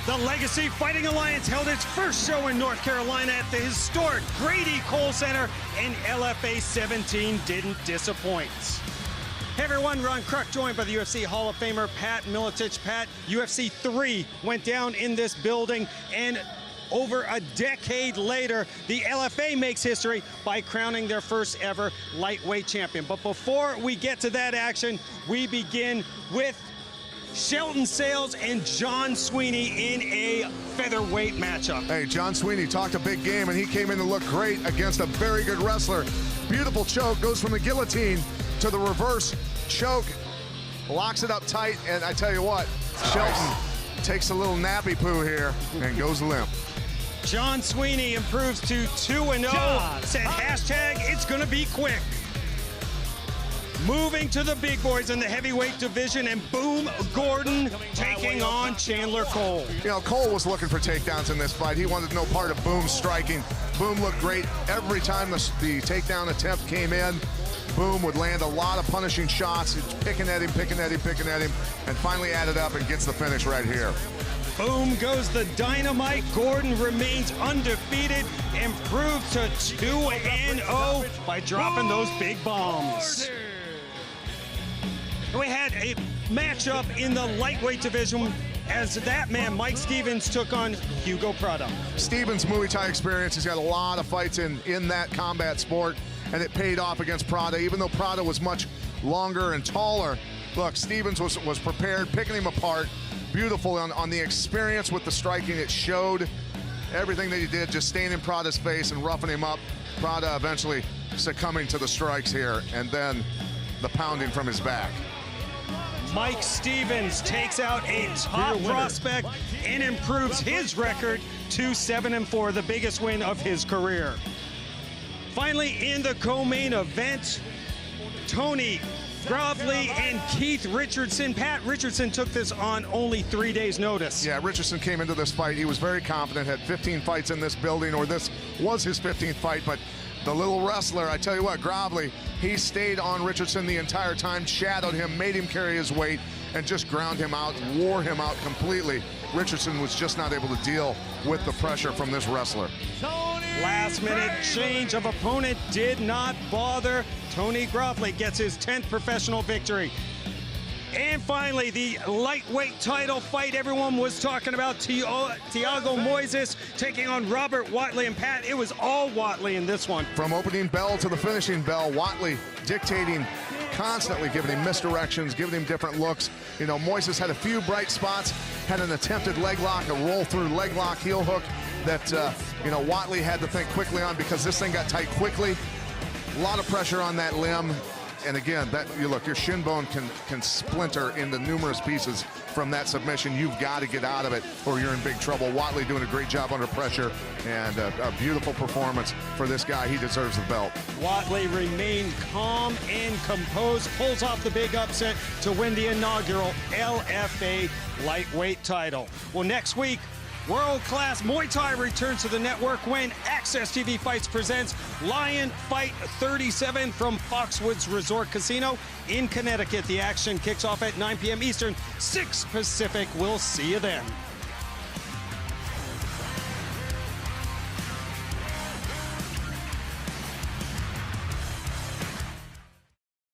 The Legacy Fighting Alliance held its first show in North Carolina at the historic Grady Cole Center, and LFA 17 didn't disappoint. Hey everyone, Ron Kruk, joined by the UFC Hall of Famer Pat Miletich. Pat, UFC 3 went down in this building, and over a decade later, the LFA makes history by crowning their first ever lightweight champion. But before we get to that action, we begin with Shelton Sales and John Sweeney in a featherweight matchup. Hey, John Sweeney talked a big game, and he came in to look great against a very good wrestler. Beautiful choke, goes from the guillotine to the reverse choke, locks it up tight, and I tell you what, Shelton takes a little nappy poo here and goes limp. John Sweeney improves to 2-0, said hashtag it's gonna be quick. Moving to the big boys in the heavyweight division, and Boom Gordon taking on Chandler Cole. You know, Cole was looking for takedowns in this fight. He wanted no part of Boom striking. Boom looked great every time the takedown attempt came in. Boom would land a lot of punishing shots, picking at him, and finally added up and gets the finish right here. Boom goes the dynamite. Gordon remains undefeated, improved to 2-0 by dropping those big bombs. We had a matchup in the lightweight division as that man, Mike Stevens, took on Hugo Prado. Stevens' Muay Thai experience, he's got a lot of fights in that combat sport, and it paid off against Prado. Even though Prado was much longer and taller, look, Stevens was prepared, picking him apart. Beautiful on the experience with the striking. It showed everything that he did, just staying in Prado's face and roughing him up. Prado eventually succumbing to the strikes here, and then the pounding from his back. Mike Stevens takes out a top prospect and improves his record to 7-4, the biggest win of his career. Finally, in the co-main event, Tony Gravely and Keith Richardson. Pat, Richardson took this on only 3 days' notice. Yeah, Richardson came into this fight. He was very confident, had 15 fights in this building, or this was his 15th fight, but the little wrestler, I tell you what, Gravely, he stayed on Richardson the entire time, shadowed him, made him carry his weight, and just ground him out, wore him out completely. Richardson was just not able to deal with the pressure from this wrestler. Last minute change of opponent did not bother. Tony Gravely gets his 10th professional victory. And finally, the lightweight title fight everyone was talking about, Thiago Moises taking on Robert Watley. And Pat, it was all Watley in this one. From opening bell to the finishing bell, Watley dictating, constantly giving him misdirections, giving him different looks. You know, Moises had a few bright spots, had an attempted leg lock, a roll through leg lock, heel hook that, you know, Watley had to think quickly on because this thing got tight quickly. A lot of pressure on that limb. And again, that you look, your shin bone can splinter into numerous pieces from that submission. You've got to get out of it or you're in big trouble. Watley doing a great job under pressure, and a beautiful performance for this guy. He deserves the belt. Watley remained calm and composed, pulls off the big upset to win the inaugural LFA lightweight title. Well, next week, world-class Muay Thai returns to the network when AXS TV Fights presents Lion Fight 37 from Foxwoods Resort Casino in Connecticut. The action kicks off at 9 p.m. Eastern, 6 Pacific. We'll see you then.